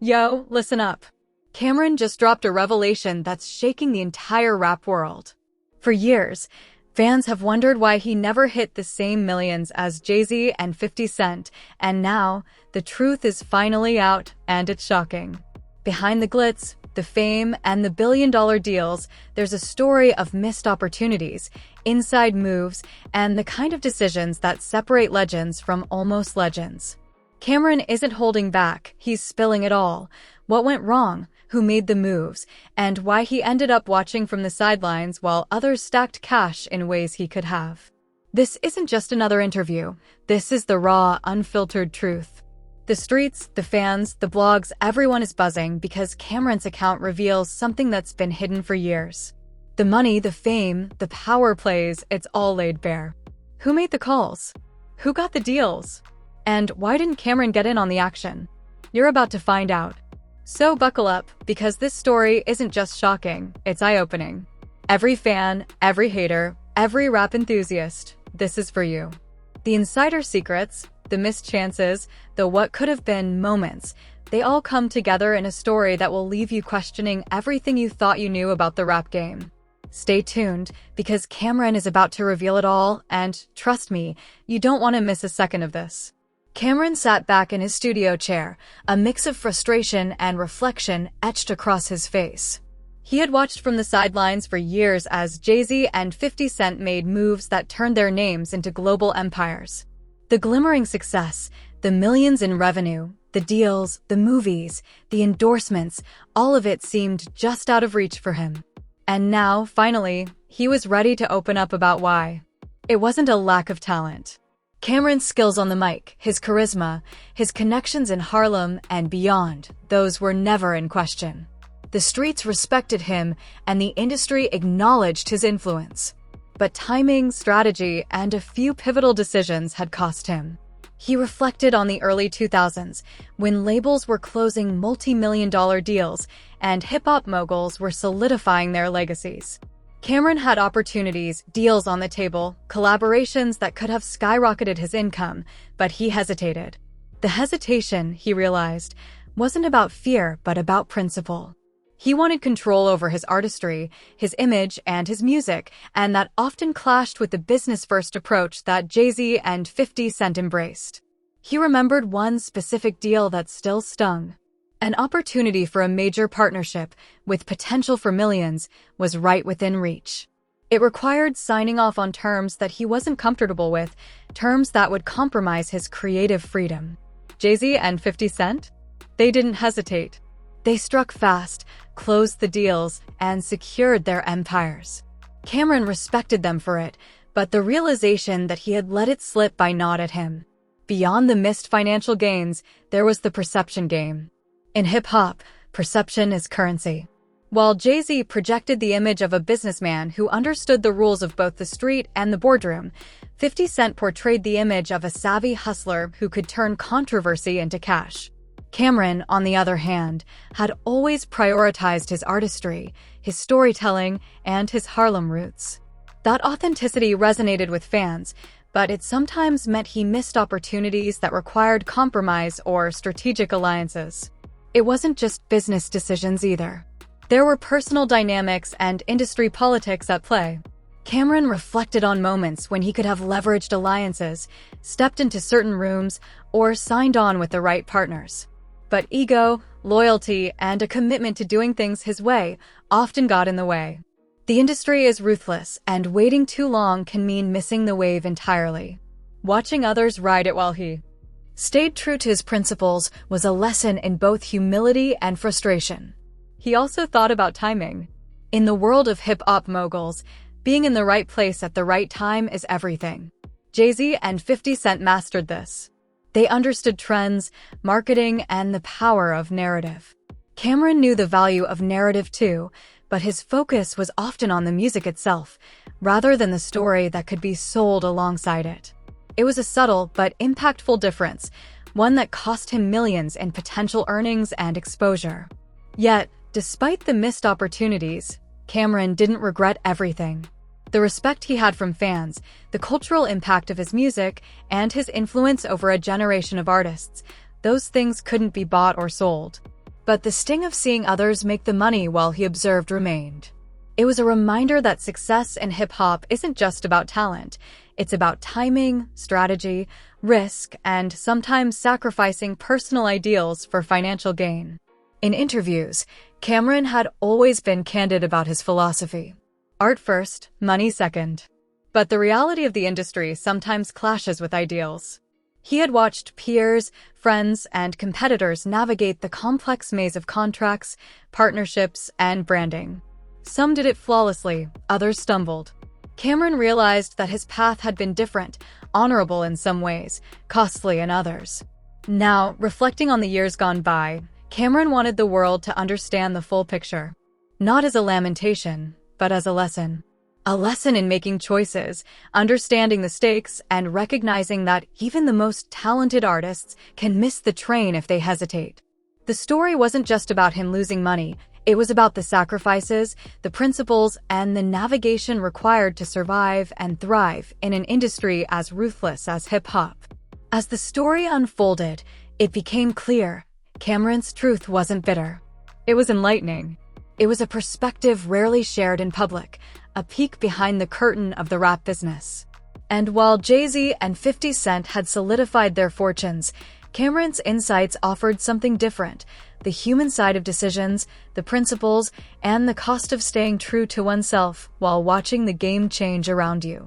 Yo, listen up. Camron just dropped a revelation that's shaking the entire rap world. For years, fans have wondered why he never hit the same millions as Jay-Z and 50 Cent, and now, the truth is finally out, and it's shocking. Behind the glitz, the fame, and the billion-dollar deals, there's a story of missed opportunities, inside moves, and the kind of decisions that separate legends from almost legends. Camron isn't holding back, he's spilling it all. What went wrong, who made the moves, and why he ended up watching from the sidelines while others stacked cash in ways he could have. This isn't just another interview. This is the raw, unfiltered truth. The streets, the fans, the blogs, everyone is buzzing because Camron's account reveals something that's been hidden for years. The money, the fame, the power plays, it's all laid bare. Who made the calls? Who got the deals? And why didn't Camron get in on the action? You're about to find out. So buckle up, because this story isn't just shocking, it's eye-opening. Every fan, every hater, every rap enthusiast, this is for you. The insider secrets, the missed chances, the what could have been moments, they all come together in a story that will leave you questioning everything you thought you knew about the rap game. Stay tuned, because Camron is about to reveal it all, and trust me, you don't want to miss a second of this. Camron sat back in his studio chair, a mix of frustration and reflection etched across his face. He had watched from the sidelines for years as Jay-Z and 50 Cent made moves that turned their names into global empires. The glimmering success, the millions in revenue, the deals, the movies, the endorsements, all of it seemed just out of reach for him. And now, finally, he was ready to open up about why. It wasn't a lack of talent. Camron's skills on the mic, his charisma, his connections in Harlem and beyond, those were never in question. The streets respected him, and the industry acknowledged his influence. But timing, strategy, and a few pivotal decisions had cost him. He reflected on the early 2000s, when labels were closing multi-million-dollar deals, and hip-hop moguls were solidifying their legacies. Camron had opportunities, deals on the table, collaborations that could have skyrocketed his income, but he hesitated. The hesitation, he realized, wasn't about fear but about principle. He wanted control over his artistry, his image, and his music, and that often clashed with the business-first approach that Jay-Z and 50 Cent embraced. He remembered one specific deal that still stung. An opportunity for a major partnership, with potential for millions, was right within reach. It required signing off on terms that he wasn't comfortable with, terms that would compromise his creative freedom. Jay-Z and 50 Cent? They didn't hesitate. They struck fast, closed the deals, and secured their empires. Camron respected them for it, but the realization that he had let it slip by gnawed at him. Beyond the missed financial gains, there was the perception game. In hip-hop, perception is currency. While Jay-Z projected the image of a businessman who understood the rules of both the street and the boardroom, 50 Cent portrayed the image of a savvy hustler who could turn controversy into cash. Camron, on the other hand, had always prioritized his artistry, his storytelling, and his Harlem roots. That authenticity resonated with fans, but it sometimes meant he missed opportunities that required compromise or strategic alliances. It wasn't just business decisions either. There were personal dynamics and industry politics at play. Camron reflected on moments when he could have leveraged alliances, stepped into certain rooms, or signed on with the right partners. But ego, loyalty, and a commitment to doing things his way often got in the way. The industry is ruthless, and waiting too long can mean missing the wave entirely. Watching others ride it while he stayed true to his principles was a lesson in both humility and frustration. He also thought about timing. In the world of hip-hop moguls, being in the right place at the right time is everything. Jay-Z and 50 Cent mastered this. They understood trends, marketing, and the power of narrative. Camron knew the value of narrative too, but his focus was often on the music itself, rather than the story that could be sold alongside it. It was a subtle but impactful difference, one that cost him millions in potential earnings and exposure. Yet, despite the missed opportunities, Camron didn't regret everything. The respect he had from fans, the cultural impact of his music, and his influence over a generation of artists, those things couldn't be bought or sold. But the sting of seeing others make the money while he observed remained. It was a reminder that success in hip-hop isn't just about talent. It's about timing, strategy, risk, and sometimes sacrificing personal ideals for financial gain. In interviews, Camron had always been candid about his philosophy. Art first, money second. But the reality of the industry sometimes clashes with ideals. He had watched peers, friends, and competitors navigate the complex maze of contracts, partnerships, and branding. Some did it flawlessly, others stumbled. Camron realized that his path had been different, honorable in some ways, costly in others. Now, reflecting on the years gone by, Camron wanted the world to understand the full picture. Not as a lamentation, but as a lesson. A lesson in making choices, understanding the stakes, and recognizing that even the most talented artists can miss the train if they hesitate. The story wasn't just about him losing money. It was about the sacrifices, the principles, and the navigation required to survive and thrive in an industry as ruthless as hip-hop. As the story unfolded, it became clear Camron's truth wasn't bitter. It was enlightening. It was a perspective rarely shared in public, a peek behind the curtain of the rap business. And while Jay-Z and 50 Cent had solidified their fortunes, Camron's insights offered something different: the human side of decisions, the principles, and the cost of staying true to oneself while watching the game change around you.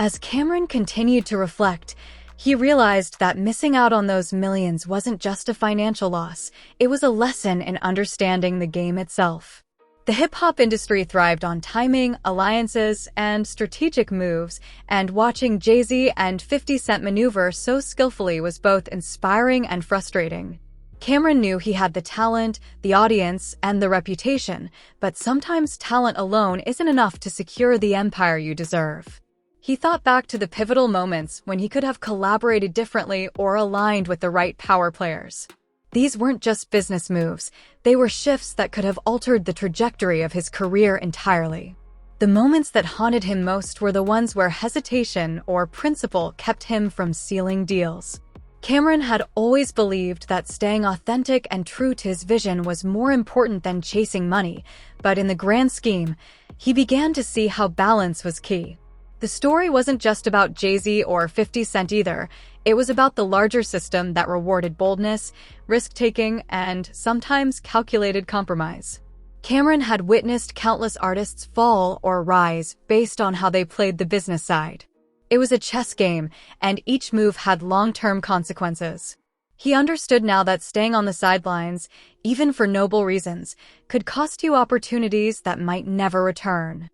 As Camron continued to reflect, he realized that missing out on those millions wasn't just a financial loss, it was a lesson in understanding the game itself. The hip-hop industry thrived on timing, alliances, and strategic moves, and watching Jay-Z and 50 Cent maneuver so skillfully was both inspiring and frustrating. Camron knew he had the talent, the audience, and the reputation, but sometimes talent alone isn't enough to secure the empire you deserve. He thought back to the pivotal moments when he could have collaborated differently or aligned with the right power players. These weren't just business moves, they were shifts that could have altered the trajectory of his career entirely. The moments that haunted him most were the ones where hesitation or principle kept him from sealing deals. Camron had always believed that staying authentic and true to his vision was more important than chasing money, but in the grand scheme, he began to see how balance was key. The story wasn't just about Jay-Z or 50 Cent either. It was about the larger system that rewarded boldness, risk-taking, and sometimes calculated compromise. Camron had witnessed countless artists fall or rise based on how they played the business side. It was a chess game, and each move had long-term consequences. He understood now that staying on the sidelines, even for noble reasons, could cost you opportunities that might never return.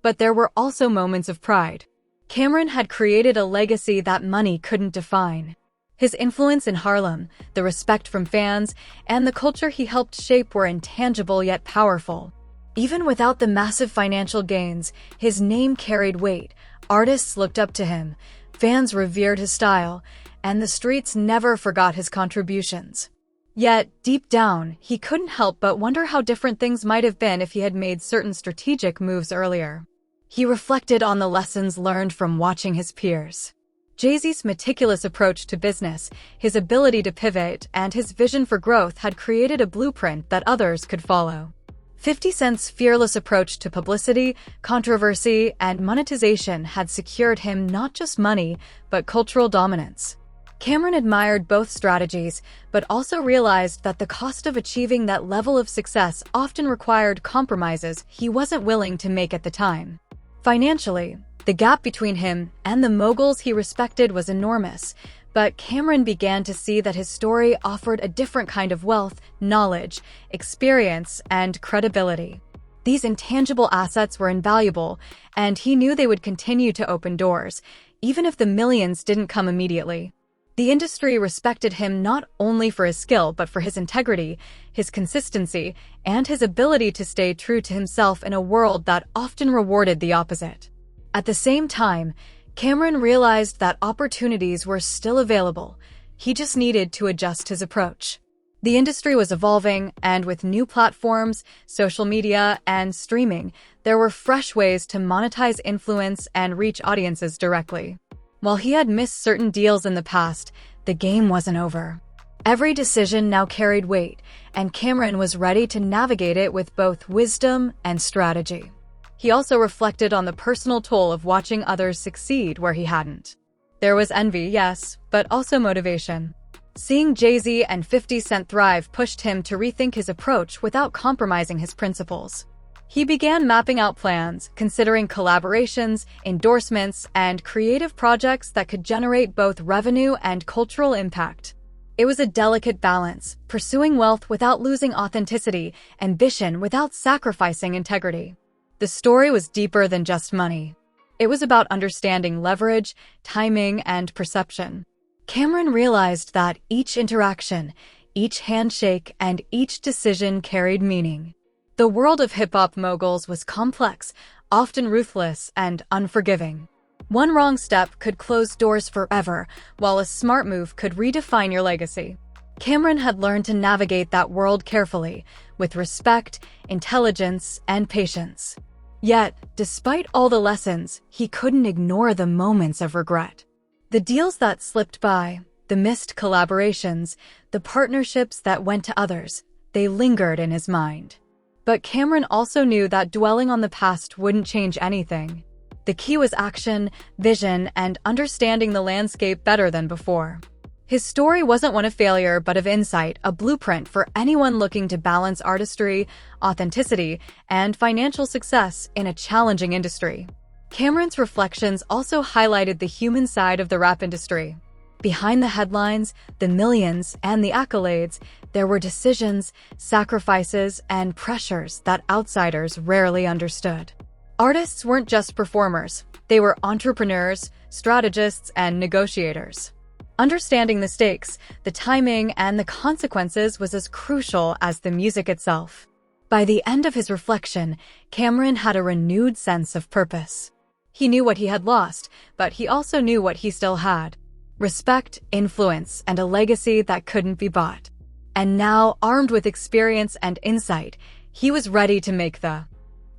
But there were also moments of pride. Camron had created a legacy that money couldn't define. His influence in Harlem, the respect from fans, and the culture he helped shape were intangible yet powerful. Even without the massive financial gains, his name carried weight. Artists looked up to him, fans revered his style, and the streets never forgot his contributions. Yet, deep down, he couldn't help but wonder how different things might have been if he had made certain strategic moves earlier. He reflected on the lessons learned from watching his peers. Jay-Z's meticulous approach to business, his ability to pivot, and his vision for growth had created a blueprint that others could follow. 50 Cent's fearless approach to publicity, controversy, and monetization had secured him not just money, but cultural dominance. Camron admired both strategies, but also realized that the cost of achieving that level of success often required compromises he wasn't willing to make at the time. Financially, the gap between him and the moguls he respected was enormous, but Camron began to see that his story offered a different kind of wealth, knowledge, experience, and credibility. These intangible assets were invaluable, and he knew they would continue to open doors, even if the millions didn't come immediately. The industry respected him not only for his skill but for his integrity, his consistency, and his ability to stay true to himself in a world that often rewarded the opposite. At the same time, Camron realized that opportunities were still available. He just needed to adjust his approach. The industry was evolving, and with new platforms, social media, and streaming, there were fresh ways to monetize influence and reach audiences directly. While he had missed certain deals in the past, the game wasn't over. Every decision now carried weight, and Camron was ready to navigate it with both wisdom and strategy. He also reflected on the personal toll of watching others succeed where he hadn't. There was envy, yes, but also motivation. Seeing Jay-Z and 50 Cent thrive pushed him to rethink his approach without compromising his principles. He began mapping out plans, considering collaborations, endorsements, and creative projects that could generate both revenue and cultural impact. It was a delicate balance, pursuing wealth without losing authenticity, ambition without sacrificing integrity. The story was deeper than just money. It was about understanding leverage, timing, and perception. Camron realized that each interaction, each handshake, and each decision carried meaning. The world of hip-hop moguls was complex, often ruthless, and unforgiving. One wrong step could close doors forever, while a smart move could redefine your legacy. Camron had learned to navigate that world carefully, with respect, intelligence, and patience. Yet, despite all the lessons, he couldn't ignore the moments of regret. The deals that slipped by, the missed collaborations, the partnerships that went to others, they lingered in his mind. But Camron also knew that dwelling on the past wouldn't change anything. The key was action, vision, and understanding the landscape better than before. His story wasn't one of failure, but of insight, a blueprint for anyone looking to balance artistry, authenticity, and financial success in a challenging industry. Camron's reflections also highlighted the human side of the rap industry. Behind the headlines, the millions, and the accolades, there were decisions, sacrifices, and pressures that outsiders rarely understood. Artists weren't just performers, they were entrepreneurs, strategists, and negotiators. Understanding the stakes, the timing, and the consequences was as crucial as the music itself. By the end of his reflection, Camron had a renewed sense of purpose. He knew what he had lost, but he also knew what he still had: respect, influence, and a legacy that couldn't be bought. And now, armed with experience and insight, he was ready to make the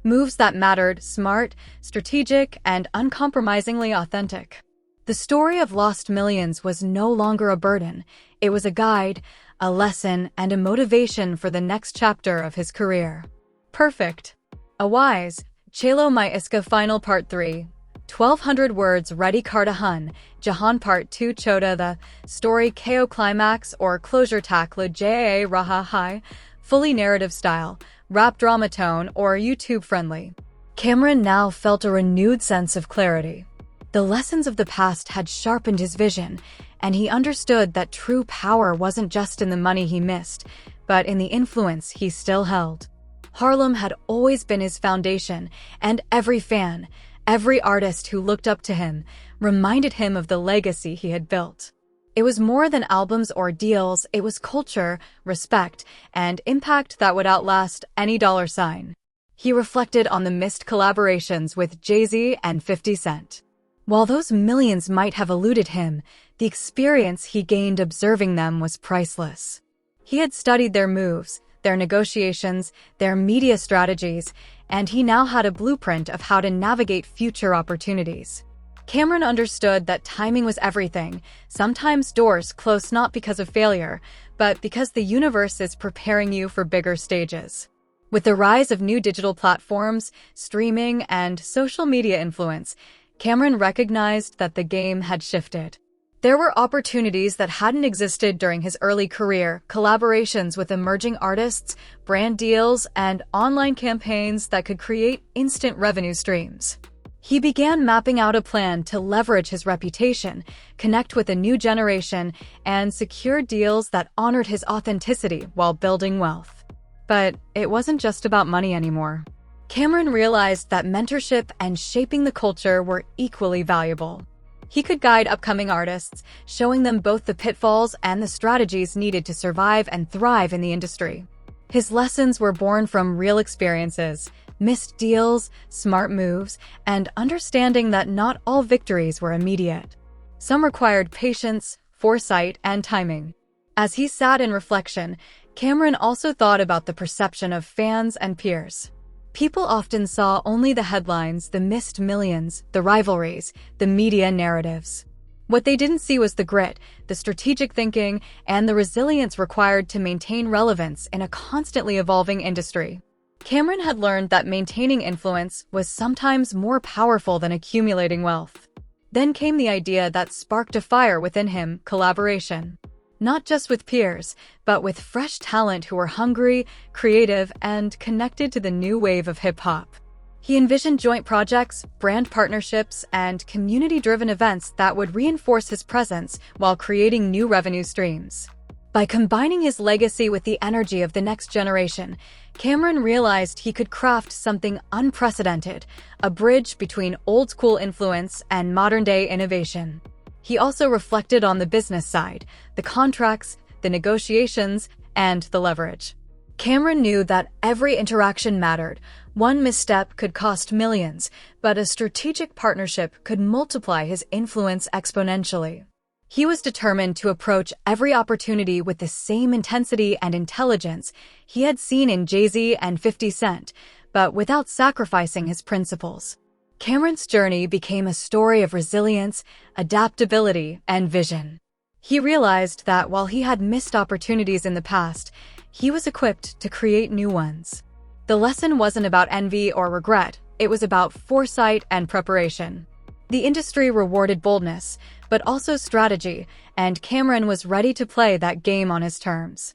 moves that mattered: smart, strategic, and uncompromisingly authentic. The story of lost millions was no longer a burden. It was a guide, a lesson, and a motivation for the next chapter of his career. Perfect. A wise, Chelo Mai Iska Final Part 3. 1200 words ready Kardahan, Jahan Part 2 Chota the story KO climax or closure takla JA Raha Hai, fully narrative style, rap drama tone, or YouTube friendly. Camron now felt a renewed sense of clarity. The lessons of the past had sharpened his vision, and he understood that true power wasn't just in the money he missed, but in the influence he still held. Harlem had always been his foundation, and every fan, every artist who looked up to him, reminded him of the legacy he had built. It was more than albums or deals, it was culture, respect, and impact that would outlast any dollar sign. He reflected on the missed collaborations with Jay-Z and 50 Cent. While those millions might have eluded him, the experience he gained observing them was priceless. He had studied their moves, their negotiations, their media strategies, and he now had a blueprint of how to navigate future opportunities. Camron understood that timing was everything. Sometimes doors close not because of failure, but because the universe is preparing you for bigger stages. With the rise of new digital platforms, streaming, and social media influence, Camron recognized that the game had shifted. There were opportunities that hadn't existed during his early career, collaborations with emerging artists, brand deals, and online campaigns that could create instant revenue streams. He began mapping out a plan to leverage his reputation, connect with a new generation, and secure deals that honored his authenticity while building wealth. But it wasn't just about money anymore. Camron realized that mentorship and shaping the culture were equally valuable. He could guide upcoming artists, showing them both the pitfalls and the strategies needed to survive and thrive in the industry. His lessons were born from real experiences, missed deals, smart moves, and understanding that not all victories were immediate. Some required patience, foresight, and timing. As he sat in reflection, Camron also thought about the perception of fans and peers. People often saw only the headlines, the missed millions, the rivalries, the media narratives. What they didn't see was the grit, the strategic thinking, and the resilience required to maintain relevance in a constantly evolving industry. Camron had learned that maintaining influence was sometimes more powerful than accumulating wealth. Then came the idea that sparked a fire within him: collaboration. Not just with peers, but with fresh talent who were hungry, creative, and connected to the new wave of hip-hop. He envisioned joint projects, brand partnerships, and community-driven events that would reinforce his presence while creating new revenue streams. By combining his legacy with the energy of the next generation, Camron realized he could craft something unprecedented, a bridge between old-school influence and modern-day innovation. He also reflected on the business side, the contracts, the negotiations, and the leverage. Camron knew that every interaction mattered. One misstep could cost millions, but a strategic partnership could multiply his influence exponentially. He was determined to approach every opportunity with the same intensity and intelligence he had seen in Jay-Z and 50 Cent, but without sacrificing his principles. Camron's journey became a story of resilience, adaptability, and vision. He realized that while he had missed opportunities in the past, he was equipped to create new ones. The lesson wasn't about envy or regret, it was about foresight and preparation. The industry rewarded boldness, but also strategy, and Camron was ready to play that game on his terms.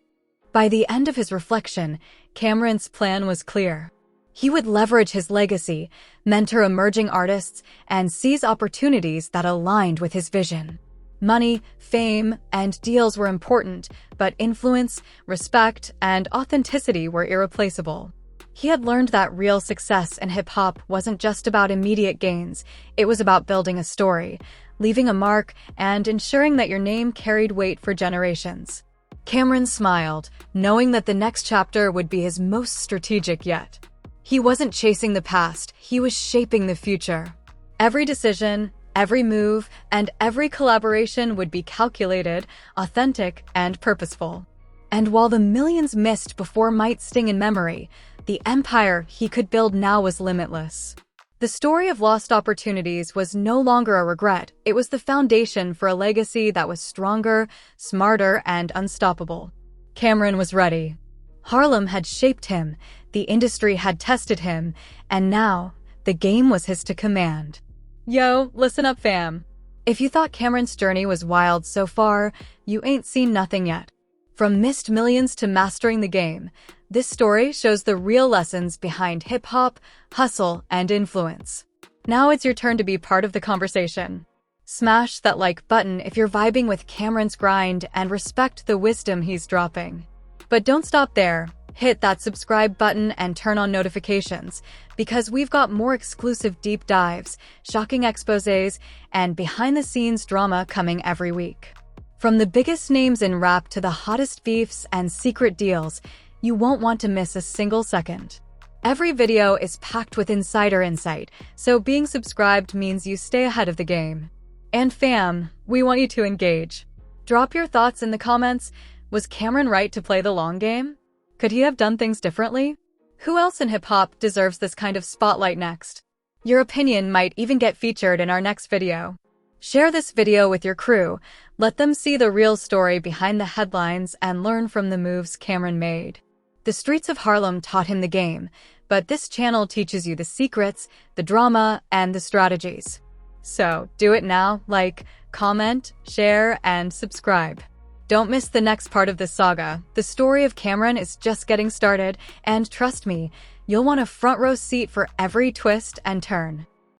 By the end of his reflection, Camron's plan was clear. He would leverage his legacy, mentor emerging artists, and seize opportunities that aligned with his vision. Money, fame, and deals were important, but influence, respect, and authenticity were irreplaceable. He had learned that real success in hip-hop wasn't just about immediate gains, it was about building a story, leaving a mark, and ensuring that your name carried weight for generations. Camron smiled, knowing that the next chapter would be his most strategic yet. He wasn't chasing the past, he was shaping the future. Every decision, every move, and every collaboration would be calculated, authentic, and purposeful. And while the millions missed before might sting in memory, the empire he could build now was limitless. The story of lost opportunities was no longer a regret, it was the foundation for a legacy that was stronger, smarter, and unstoppable. Camron was ready. Harlem had shaped him, the industry had tested him, and now, the game was his to command. Yo, listen up fam. If you thought Camron's journey was wild so far, you ain't seen nothing yet. From missed millions to mastering the game, this story shows the real lessons behind hip-hop, hustle, and influence. Now it's your turn to be part of the conversation. Smash that like button if you're vibing with Camron's grind and respect the wisdom he's dropping. But don't stop there. Hit that subscribe button and turn on notifications, because we've got more exclusive deep dives, shocking exposés, and behind-the-scenes drama coming every week. From the biggest names in rap to the hottest beefs and secret deals, you won't want to miss a single second. Every video is packed with insider insight, so being subscribed means you stay ahead of the game. And fam, we want you to engage. Drop your thoughts in the comments. Was Camron right to play the long game? Could he have done things differently? Who else in hip-hop deserves this kind of spotlight next? Your opinion might even get featured in our next video. Share this video with your crew. Let them see the real story behind the headlines and learn from the moves Camron made. The streets of Harlem taught him the game, but this channel teaches you the secrets, the drama, and the strategies. So, do it now, like, comment, share, and subscribe. Don't miss the next part of this saga. The story of Camron is just getting started, and trust me, you'll want a front row seat for every twist and turn.